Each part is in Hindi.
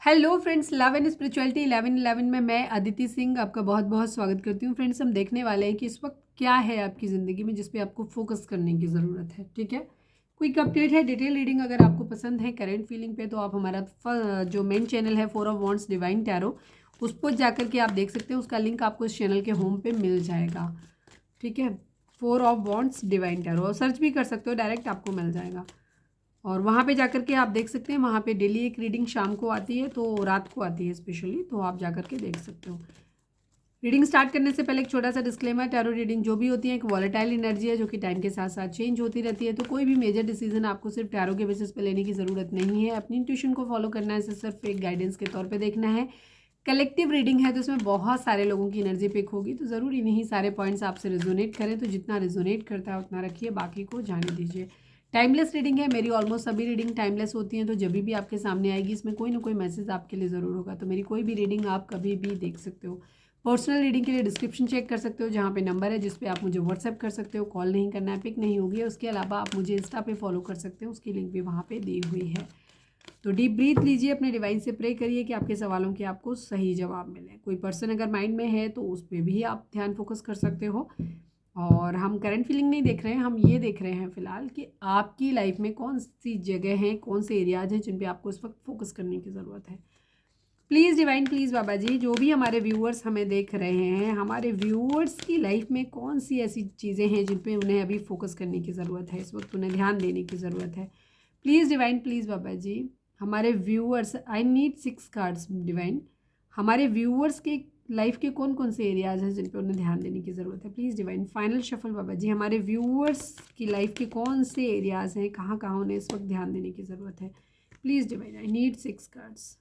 Hello friends, love and spirituality 1111 में मैं अदिति सिंह आपका बहुत बहुत स्वागत करती हूँ। फ्रेंड्स, हम देखने वाले हैं कि इस वक्त क्या है आपकी ज़िंदगी में जिस पे आपको फोकस करने की ज़रूरत है। ठीक है, क्विक अपडेट है, डिटेल रीडिंग अगर आपको पसंद है करंट फीलिंग पे, तो आप हमारा जो मेन चैनल है 4 ऑफ वॉन्ड्स डिवाइन टैरो, उस पर जाकर के आप देख सकते हैं। उसका लिंक आपको इस चैनल के होम पे मिल जाएगा। ठीक है, 4 ऑफ वॉन्ड्स डिवाइन टैरो, और सर्च भी कर सकते हो, डायरेक्ट आपको मिल जाएगा। और वहाँ पे जाकर के आप देख सकते हैं, वहाँ पे डेली एक रीडिंग शाम को आती है, तो रात को आती है स्पेशली, तो आप जाकर के देख सकते हो। रीडिंग स्टार्ट करने से पहले एक छोटा सा डिस्क्लेमर, टैरो रीडिंग जो भी होती है एक वॉलेटाइल एनर्जी है जो कि टाइम के साथ साथ चेंज होती रहती है। तो कोई भी मेजर डिसीजन आपको सिर्फ टैरो के बेसिस पे लेने की ज़रूरत नहीं है। अपनी इंट्यूशन को फॉलो करना है, सिर्फ एक गाइडेंस के तौर पर देखना है। कलेक्टिव रीडिंग है तो इसमें बहुत सारे लोगों की एनर्जी पिक होगी, तो ज़रूरी नहीं सारे पॉइंट्स आपसे रिजोनेट करें। तो जितना रिजोनेट करता है उतना रखिए, बाकी को जाने दीजिए। टाइमलेस रीडिंग है, मेरी ऑलमोस्ट सभी रीडिंग टाइमलेस होती हैं, तो जब भी आपके सामने आएगी इसमें कोई ना कोई मैसेज आपके लिए ज़रूर होगा। तो मेरी कोई भी रीडिंग आप कभी भी देख सकते हो। पर्सनल रीडिंग के लिए डिस्क्रिप्शन चेक कर सकते हो, जहाँ पे नंबर है जिस पे आप मुझे व्हाट्सएप कर सकते हो। कॉल नहीं करना है, पिक नहीं होगी। उसके अलावा आप मुझे इंस्टा पे फॉलो कर सकते हो, उसकी लिंक भी वहाँ पे दी हुई है। तो डीप ब्रीथ लीजिए, अपने डिवाइन से प्रे करिए कि आपके सवालों के आपको सही जवाब मिले। कोई पर्सन अगर माइंड में है तो उस पर भी आप ध्यान फोकस कर सकते हो। और हम करंट फीलिंग नहीं देख रहे हैं, हम ये देख रहे हैं फिलहाल कि आपकी लाइफ में कौन सी जगह है, कौन से एरियाज हैं जिन पे आपको इस वक्त फोकस करने की ज़रूरत है। प्लीज़ डिवाइन, प्लीज़ बाबा जी, जो भी हमारे व्यूअर्स हमें देख रहे हैं, हमारे व्यूअर्स की लाइफ में कौन सी ऐसी चीज़ें हैं जिन पे उन्हें अभी फोकस करने की ज़रूरत है, इस वक्त उन्हें ध्यान देने की ज़रूरत है। प्लीज़ डिवाइन, प्लीज़ बाबा जी, हमारे व्यूअर्स, आई नीड 6 कार्ड्स डिवाइन। हमारे व्यूअर्स के लाइफ के कौन कौन से एरियाज हैं जिन पे उन्हें ध्यान देने की ज़रूरत है। प्लीज़ डिवाइन, फाइनल शफल बाबा जी, हमारे व्यूअर्स की लाइफ के कौन से एरियाज हैं, कहाँ कहाँ उन्हें इस वक्त ध्यान देने की ज़रूरत है। Please divine, I need 6 cards.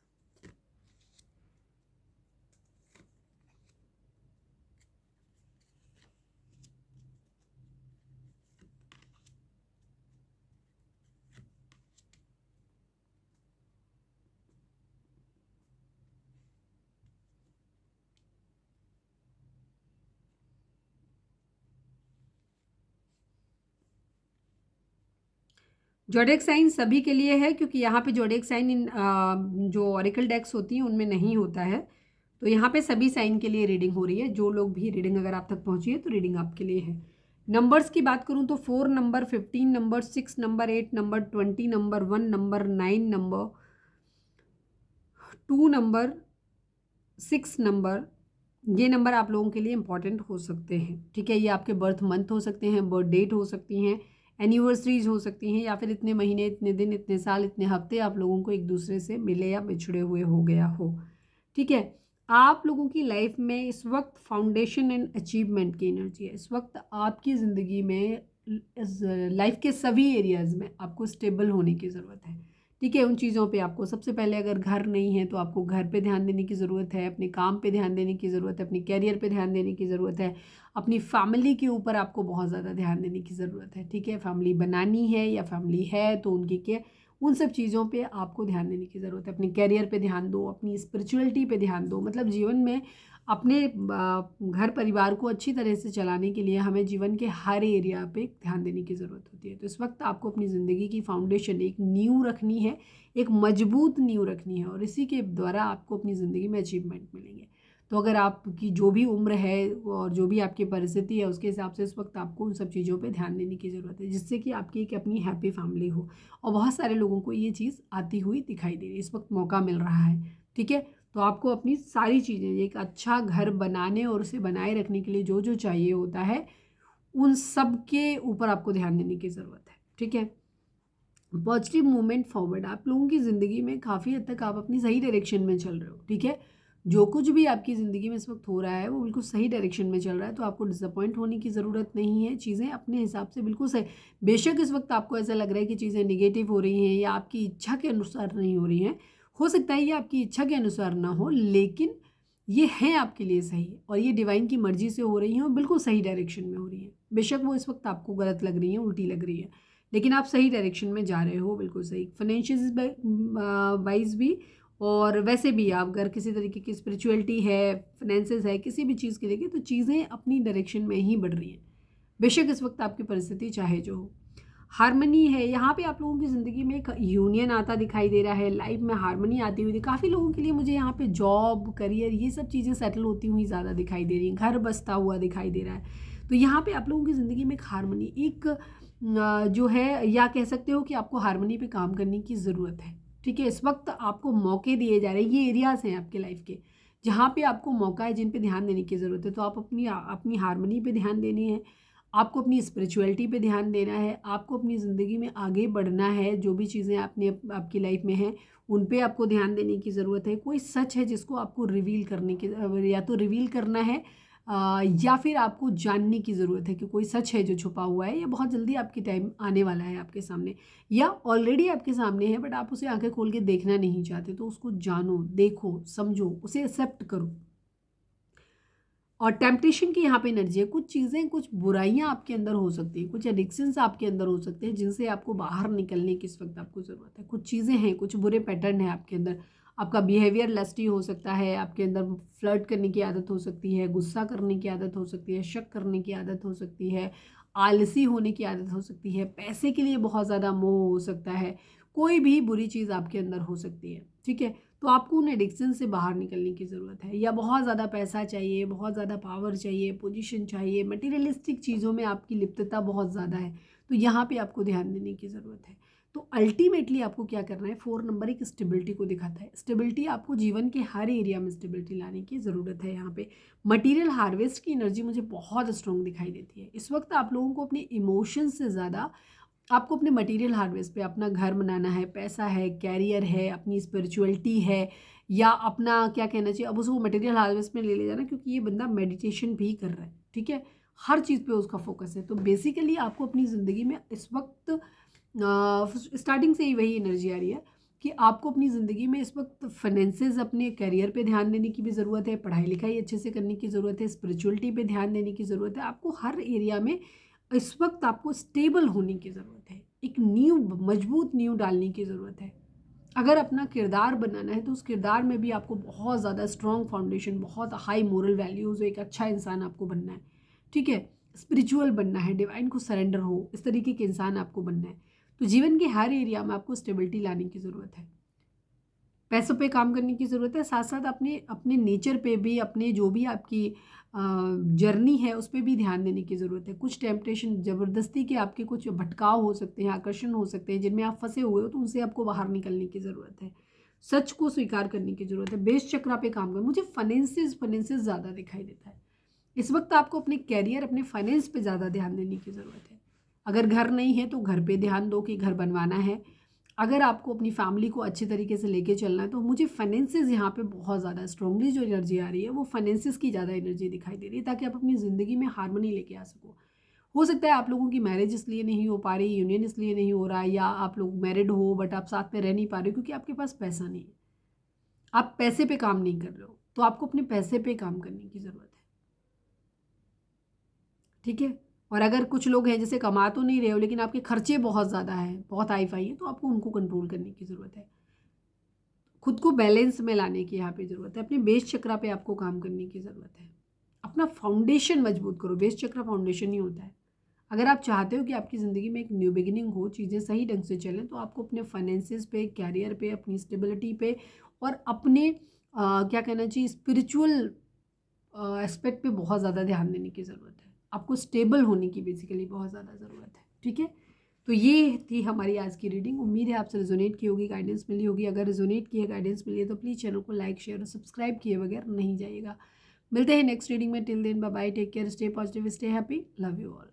Zodiac sign सभी के लिए है, क्योंकि यहाँ पे जोडिएक साइन इन जो ऑरिकल डेक्स होती हैं उनमें नहीं होता है। तो यहाँ पे सभी साइन के लिए रीडिंग हो रही है। जो लोग भी रीडिंग अगर आप तक पहुँची है तो रीडिंग आपके लिए है। नंबर्स की बात करूँ तो 4 number, 15 number, 6 number, 8 number, 20 number, 1 number, 9 number, 2 number, 6 number, ये नंबर आप लोगों के लिए इंपॉर्टेंट हो सकते हैं। ठीक है, ये आपके बर्थ मंथ हो सकते हैं, बर्थ डेट हो सकती हैं, एनिवर्सरीज हो सकती हैं, या फिर इतने महीने, इतने दिन, इतने साल, इतने हफ्ते आप लोगों को एक दूसरे से मिले या बिछड़े हुए हो गया हो। ठीक है, आप लोगों की लाइफ में इस वक्त फाउंडेशन एंड अचीवमेंट की एनर्जी है। इस वक्त आपकी ज़िंदगी में लाइफ के सभी एरियाज़ में आपको स्टेबल होने की ज़रूरत है। ठीक है, उन चीज़ों पे आपको सबसे पहले, अगर घर नहीं है तो आपको घर पे ध्यान देने की ज़रूरत है, अपने काम पे ध्यान देने की ज़रूरत है, अपने कैरियर पे ध्यान देने की ज़रूरत है, अपनी फैमिली के ऊपर आपको बहुत ज़्यादा ध्यान देने की ज़रूरत है। ठीक है, फैमिली बनानी है या फैमिली है तो उनकी केयर, उन सब चीज़ों पे आपको ध्यान देने की ज़रूरत है। अपने कैरियर पे ध्यान दो, अपनी स्पिरिचुअलिटी पे ध्यान दो। मतलब जीवन में अपने घर परिवार को अच्छी तरह से चलाने के लिए हमें जीवन के हर एरिया पे ध्यान देने की ज़रूरत होती है। तो इस वक्त आपको अपनी ज़िंदगी की फाउंडेशन, एक नींव रखनी है, एक मजबूत नींव रखनी है, और इसी के द्वारा आपको अपनी ज़िंदगी में अचीवमेंट मिलेंगे। तो अगर आपकी जो भी उम्र है और जो भी आपकी परिस्थिति है, उसके हिसाब से इस वक्त आपको उन सब चीज़ों पे ध्यान देने की ज़रूरत है, जिससे कि आपकी एक अपनी हैप्पी फैमिली हो। और बहुत सारे लोगों को ये चीज़ आती हुई दिखाई दे रही है, इस वक्त मौका मिल रहा है। ठीक है, तो आपको अपनी सारी चीज़ें, एक अच्छा घर बनाने और उसे बनाए रखने के लिए जो जो चाहिए होता है, उन सब के ऊपर आपको ध्यान देने की ज़रूरत है। ठीक है, पॉजिटिव मूवमेंट फॉरवर्ड, आप लोगों की ज़िंदगी में काफ़ी हद तक आप अपनी सही डायरेक्शन में चल रहे हो। ठीक है, जो कुछ भी आपकी ज़िंदगी में इस वक्त हो रहा है वो बिल्कुल सही डायरेक्शन में चल रहा है, तो आपको डिसअपॉइंट होने की ज़रूरत नहीं है। चीज़ें अपने हिसाब से बिल्कुल सही, बेशक इस वक्त आपको ऐसा लग रहा है कि चीज़ें निगेटिव हो रही हैं या आपकी इच्छा के अनुसार नहीं हो रही हैं, हो सकता है ये आपकी इच्छा के अनुसार ना हो, लेकिन ये है आपके लिए सही, और ये डिवाइन की मर्जी से हो रही हैं और बिल्कुल सही डायरेक्शन में हो रही हैं। बेशक वो इस वक्त आपको गलत लग रही हैं, उल्टी लग रही है, लेकिन आप सही डायरेक्शन में जा रहे हो, बिल्कुल सही। फाइनेंशियल वाइज भी, और वैसे भी आप अगर किसी तरीके की स्पिरिचुअलिटी है, फाइनेंसेस है, किसी भी चीज़ की देखिए, तो चीज़ें अपनी डायरेक्शन में ही बढ़ रही हैं, बेशक इस वक्त आपकी परिस्थिति चाहे जो हो। हारमनी है, यहाँ पे आप लोगों की ज़िंदगी में एक यूनियन आता दिखाई दे रहा है, लाइफ में हारमनी आती हुई काफ़ी लोगों के लिए मुझे यहाँ पे जॉब, करियर, ये सब चीज़ें सेटल होती हुई ज़्यादा दिखाई दे रही हैं, घर बसता हुआ दिखाई दे रहा है। तो यहाँ पे आप लोगों की ज़िंदगी में एक हारमनी, एक जो है, या कह सकते हो कि आपको हारमनी पे काम करने की ज़रूरत है। ठीक है, इस वक्त आपको मौके दिए जा रहे हैं, ये एरियाज़ हैं आपके लाइफ के जहाँ पे आपको मौका है, जिन पे ध्यान देने की ज़रूरत है। तो आप अपनी हारमनी पे ध्यान देनी है, आपको अपनी स्पिरिचुअलिटी पे ध्यान देना है, आपको अपनी ज़िंदगी में आगे बढ़ना है, जो भी चीज़ें आपकी लाइफ में हैं उन पे आपको ध्यान देने की ज़रूरत है। कोई सच है जिसको आपको रिवील करने की, या तो रिवील करना है या फिर आपको जानने की ज़रूरत है कि कोई सच है जो छुपा हुआ है, या बहुत जल्दी आपकी टाइम आने वाला है आपके सामने, या ऑलरेडी आपके सामने है बट आप उसे आंखें खोल के देखना नहीं चाहते। तो उसको जानो, देखो, समझो, उसे एक्सेप्ट करो। और टेम्पटेशन की यहाँ पे एनर्जी है, कुछ चीज़ें, कुछ बुराइयाँ आपके अंदर हो सकती हैं, कुछ एडिक्शंस आपके अंदर हो सकते हैं जिनसे आपको बाहर निकलने की इस वक्त आपको ज़रूरत है। कुछ चीज़ें हैं, कुछ बुरे पैटर्न है आपके अंदर, आपका बिहेवियर लस्टी हो सकता है, आपके अंदर फ्लर्ट करने की आदत हो सकती है, गुस्सा करने की आदत हो सकती है, शक करने की आदत हो सकती है, आलसी होने की आदत हो सकती है, पैसे के लिए बहुत ज़्यादा मोह हो सकता है, कोई भी बुरी चीज़ आपके अंदर हो सकती है। ठीक है, तो आपको उन एडिक्शन से बाहर निकलने की ज़रूरत है, या बहुत ज़्यादा पैसा चाहिए, बहुत ज़्यादा पावर चाहिए, पोजीशन चाहिए, मटेरियलिस्टिक चीज़ों में आपकी लिप्तता बहुत ज़्यादा है, तो यहाँ पे आपको ध्यान देने की ज़रूरत है। तो अल्टीमेटली आपको क्या करना है, 4 नंबर एक स्टेबिलिटी को दिखाता है। स्टेबिलिटी, आपको जीवन के हर एरिया में स्टेबिलिटी लाने की ज़रूरत है। यहाँ पे मटीरियल हार्वेस्ट की एनर्जी मुझे बहुत स्ट्रॉन्ग दिखाई देती है। इस वक्त आप लोगों को अपने इमोशंस से ज़्यादा आपको अपने मटेरियल हार्वेस्ट पे, अपना घर बनाना है, पैसा है, कैरियर है, अपनी स्पिरिचुअलिटी है, या अपना क्या कहना चाहिए, अब उसको मटेरियल हार्वेस्ट में ले जाना, क्योंकि ये बंदा मेडिटेशन भी कर रहा है। ठीक है, हर चीज़ पे उसका फोकस है। तो बेसिकली आपको अपनी ज़िंदगी में इस वक्त स्टार्टिंग से ही वही एनर्जी आ रही है कि आपको अपनी ज़िंदगी में इस वक्त फाइनेंसेस, अपने करियर पे ध्यान देने की भी ज़रूरत है, पढ़ाई लिखाई अच्छे से करने की ज़रूरत है, स्पिरिचुअलिटी पे ध्यान देने की ज़रूरत है। आपको हर एरिया में इस वक्त आपको स्टेबल होने की ज़रूरत है, एक नींव, मजबूत नींव डालने की ज़रूरत है। अगर अपना किरदार बनाना है तो उस किरदार में भी आपको बहुत ज़्यादा स्ट्रॉन्ग फाउंडेशन, बहुत हाई मोरल वैल्यूज़, एक अच्छा इंसान आपको बनना है। ठीक है, स्पिरिचुअल बनना है, डिवाइन को सरेंडर हो, इस तरीके के इंसान आपको बनना है। तो जीवन के हर एरिया में आपको स्टेबिलिटी लाने की ज़रूरत है, पैसों पे काम करने की ज़रूरत है, साथ साथ अपने अपने नेचर पे भी, अपने जो भी आपकी जर्नी है उस पर भी ध्यान देने की ज़रूरत है। कुछ टेम्पटेशन, ज़बरदस्ती के आपके कुछ भटकाव हो सकते हैं, आकर्षण हो सकते हैं जिनमें आप फंसे हुए हो, तो उनसे आपको बाहर निकलने की ज़रूरत है। सच को स्वीकार करने की ज़रूरत है, बेस चक्रा पे काम कर। मुझे फाइनेंसेस ज़्यादा दिखाई देता है इस वक्त। आपको अपने कैरियर, अपने फाइनेंस पे ज़्यादा ध्यान देने की ज़रूरत है। अगर घर नहीं है तो घर पे ध्यान दो कि घर बनवाना है। अगर आपको अपनी फैमिली को अच्छे तरीके से लेके चलना है, तो मुझे फाइनेंसेस यहाँ पे बहुत ज़्यादा स्ट्रांगली जो एनर्जी आ रही है वो फाइनेंसेस की ज़्यादा एनर्जी दिखाई दे रही है, ताकि आप अपनी ज़िंदगी में हार्मनी लेके आ सको। हो सकता है आप लोगों की मैरिज इसलिए नहीं हो पा रही, यूनियन इसलिए नहीं हो रहा है, या आप लोग मैरिड हो बट आप साथ में रह नहीं पा रहे हो क्योंकि आपके पास पैसा नहीं है, आप पैसे पे काम नहीं कर रहे हो। तो आपको अपने पैसे पे काम करने की ज़रूरत है। ठीक है, और अगर कुछ लोग हैं जैसे कमा तो नहीं रहे हो लेकिन आपके खर्चे बहुत ज़्यादा हैं, बहुत हाई फाई है, तो आपको उनको कंट्रोल करने की ज़रूरत है। खुद को बैलेंस में लाने की यहाँ पे ज़रूरत है, अपने बेस चक्रा पे आपको काम करने की ज़रूरत है। अपना फाउंडेशन मजबूत करो, बेस चक्रा फाउंडेशन ही होता है। अगर आप चाहते हो कि आपकी ज़िंदगी में एक न्यू बिगिनिंग हो, चीज़ें सही ढंग से चलें, तो आपको अपने फाइनेंसिस पे, कैरियर पे, अपनी स्टेबिलिटी पे, और अपने क्या कहना चाहिए, स्पिरिचुअल एस्पेक्ट पे बहुत ज़्यादा ध्यान देने की ज़रूरत है। आपको स्टेबल होने की बेसिकली बहुत ज़्यादा ज़रूरत है। ठीक है, तो ये थी हमारी आज की रीडिंग। उम्मीद है आपसे रिजोनेट की होगी, गाइडेंस मिली होगी। अगर रिजोनेट की है, गाइडेंस मिली है, तो प्लीज़ चैनल को लाइक, शेयर और सब्सक्राइब किए बगैर नहीं जाइएगा। मिलते हैं नेक्स्ट रीडिंग में। Till then bye bye, take care, stay positive, stay happy, love you all.